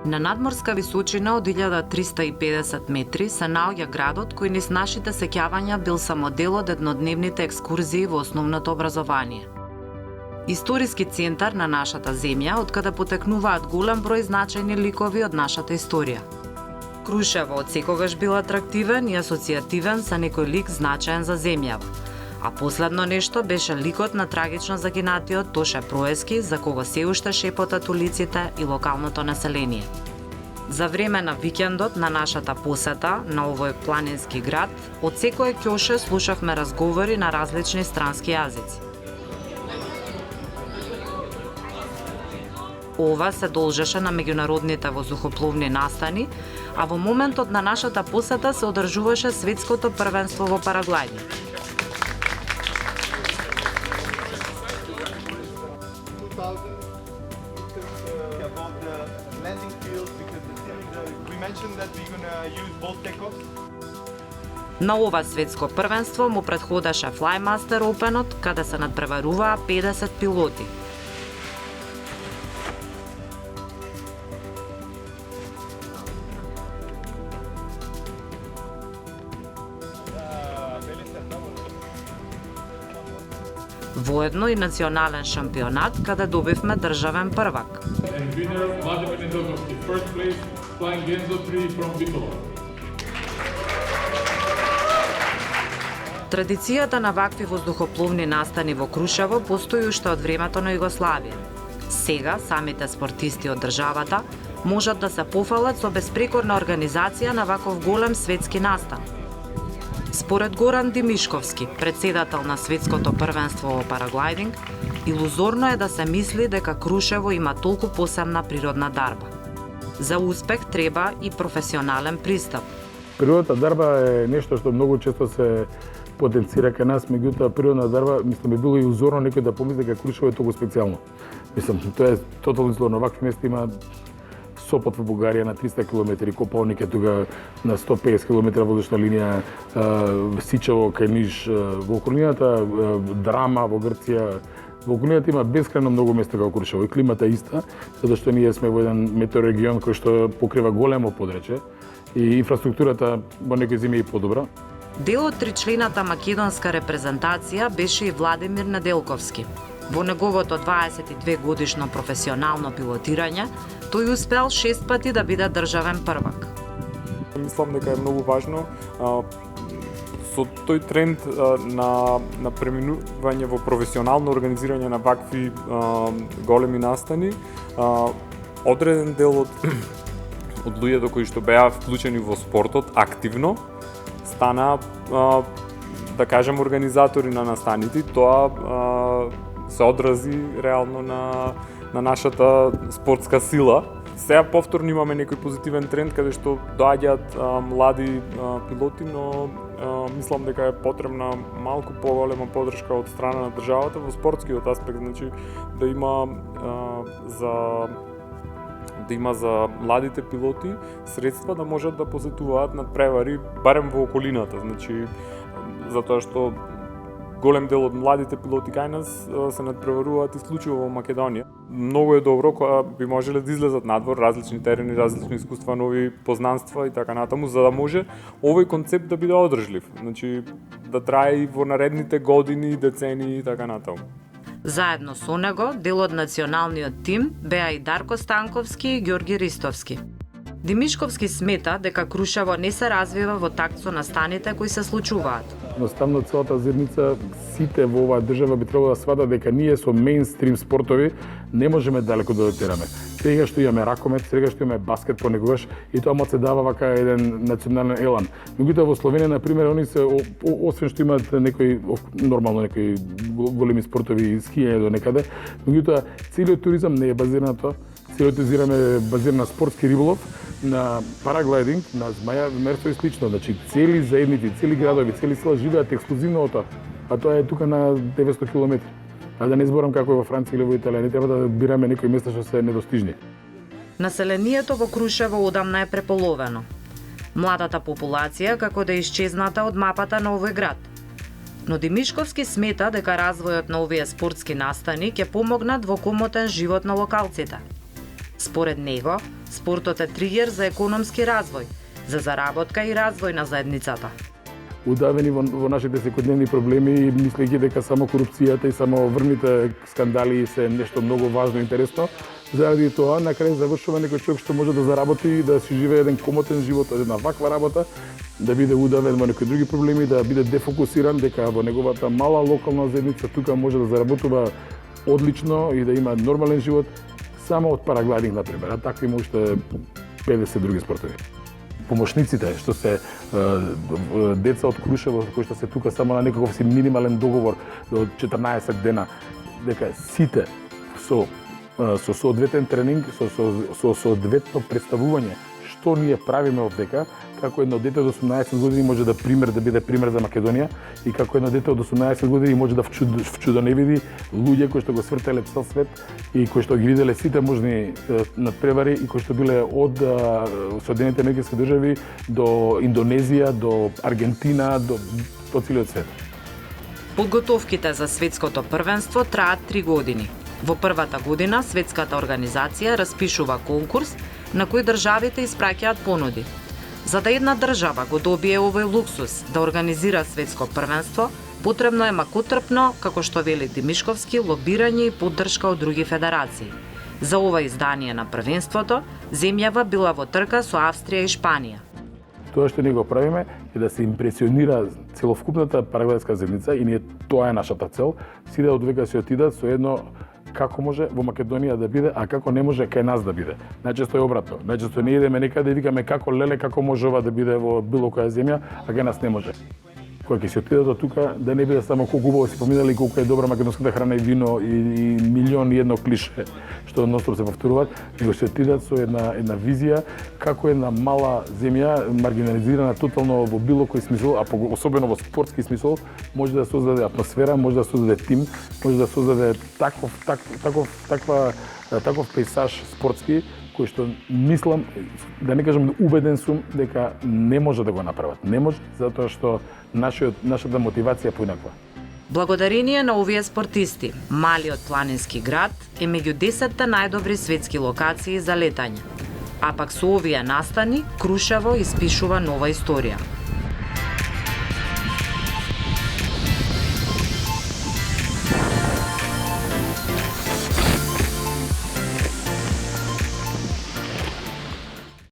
На надморска височина од 1350 метри се наоѓа градот кој низ нашите сеќавања бил само дел од еднодневните екскурзии во основното образование. Историски центар на нашата земја, од каде потекнуваат голем број значајни ликови од нашата историја. Крушево од секогаш бил атрактивен и асоцијативен со некој лик значаен за земјава. А последно нешто беше ликот на трагично загинатиот Тоше Проески, за кого се уште шепотат улиците и локалното население. За време на викендот на нашата посета на овој планински град, од секој ќоше слушавме разговори на различни странски јазици. Ова се должеше на меѓународните воздухопловни настани, а во моментот на нашата посета се одржуваше светското првенство во параглајдинг. На ова светско првенство му претходеше Flymaster Open-от, каде се надпреваруваа 50 пилоти. Воедно и национален шампионат, каде добивме државен првак. Традицијата на вакви воздухопловни настани во Крушево постои уште од времето на Југославија. Сега самите спортисти од државата можат да се пофалат со безпрекорна организација на ваков голем светски настан. Според Горан Димишковски, председател на светското првенство во параглајдинг, илузорно е да се мисли дека Крушево има толку посебна природна дарба. За успех треба и професионален пристап. Природната дарба е нешто што многу често се потенцира кај нас, меѓутоа природна дарба, мислам, би било и узорно некој да помисли дека Крушево е толку специјално. Мислам, тоа е тотално изгледно. Вакви места има Сопот во Бугарија на 300 км, Копалник е тука на 150 км воздушна линија, Сичево кај Ниш во околината, Драма во Грција. Во околината има бескрајно многу места како Крушево и климата е иста, затоа што ние сме во еден метеорегион кој што покрива големо подречје и инфраструктурата во некои земи е подобра. Дел од тричлената македонска репрезентација беше и Владимир Неделковски. Во неговото 22 годишно професионално пилотирање, тој успел 6 пати да биде државен првак. Мислам дека е многу важно со тој тренд на преминување во професионално организирање на вакви големи настани, одреден дел од луѓето кои што беа вклучени во спортот активно стана, да кажем, организатори на настаните. Тоа се одрази реално на нашата спортска сила. Сега повторно имаме некој позитивен тренд каде што доаѓаат млади пилоти, но мислам дека е потребна малку поголема поддршка од страна на државата во спортскиот аспект, значи да има за младите пилоти средства да можат да посетуваат надпревари барем во околината, значи затоа што голем дел од младите пилоти кај нас се надпреваруваат исклучиво во Македонија. Многу е добро кога би можеле да излезат надвор, различни терени, различни искуства, нови познанства и така натаму, за да може овој концепт да биде одржлив. Значи да трае и во наредните години, децении и така натаму. Заедно со него, дел од националниот тим беа и Дарко Станковски и Ѓорги Ристовски. Димишковски смета дека Крушево не се развива во такт со настаните кои се случуваат. Едноставно целата заедница, сите во оваа држава би требало да сватат дека ние со мејнстрим спортови не можеме далеко да дотераме. Сега што имаме ракомет, сега што имаме баскет понекогаш и тоа му се дава вака еден национален елан. Меѓутоа во Словенија на пример они се освен што имаат некои нормално некои големи спортови скијање до некаде, меѓутоа целиот туризам не е базиран на тоа. Целиот туризам е базиран на спортски риболов, на параглайдинг, на змајамерство и слично. Значи цели заедници, цели градови, цели села живеат ексклузивно од тоа. А тоа е тука на 900 километри. А да не зборам како е во Франција или во Италија, не треба да бираме некои места што се недостижни. Населението во Крушево одамна е преполовено. Младата популација како да е исчезната од мапата на овој град. Но Димишковски смета дека развојот на овие спортски настани ќе помогнат во комотен живот на локалците. Според него, спортот е тригер за економски развој, за заработка и развој на заедницата. Удавени во нашите секојдневни проблеми, мислејќи дека само корупцијата и само врвните скандали се нешто многу важно и интересно, заради тоа на крај завршува некој човек што може да заработи и да си живее еден комотен живот од една ваква работа, да биде удавен во некои други проблеми, да биде дефокусиран дека во неговата мала локална заедница тука може да заработува одлично и да има нормален живот само од параглайдинг например, а такви има уште 50 други спортови. Помошниците што се деца од Крушево кои што се тука само на некаков си минимален договор од 14 дена, дека сите со соодветен тренинг, со соодветно представување што ние правиме овдека, како едно дете од 18 години може да биде пример за Македонија и како едно дете од 18 години може да вчудо не види луѓе кои што го свртеле цел свет и кои што ги виделе сите можни надпревари и кои што биле од Соединените американски држави до Индонезија, до Аргентина, до целиот свет. Подготовките за светското првенство траат 3 години. Во првата година светската организација распишува конкурс на кој државите испраќаат понуди. За да една држава го добие овој луксус да организира светско првенство, потребно е макутрпно, како што вели Димишковски, лобирање и поддршка од други федерации. За ова издание на првенството, земјава била во трка со Австрија и Шпанија. Тоа што ние го правиме е да се импресионира целокупната параглајска заедница и ние тоа е нашата цел, сите од века се отидат со едно како може во Македонија да биде, а како не може кај нас да биде. Најчесто е обратно. Најчесто не идеме некаде и викаме како леле, како може ова да биде во било која земја, а кај нас не може. Кога ќе се отидат од тука, да не биде само колку убаво си поминали, колку е добра македонската храна и вино и милион и едно клише што ностоп се повторуваат, него се отидат со една визија како една мала земја маргинализирана тотално во било кој смисол, а особено во спортски смисол, може да создаде атмосфера, може да создаде тим, може да создаде таков пейсаж спортски кој што мислам, да не кажам убеден сум дека не може да го направат. Не може затоа што нашата мотивација е поинаква. Благодарение на овие спортисти, малиот планински град е меѓу 10 најдобри светски локации за летање. А пак со овие настани, Крушево испишува нова историја.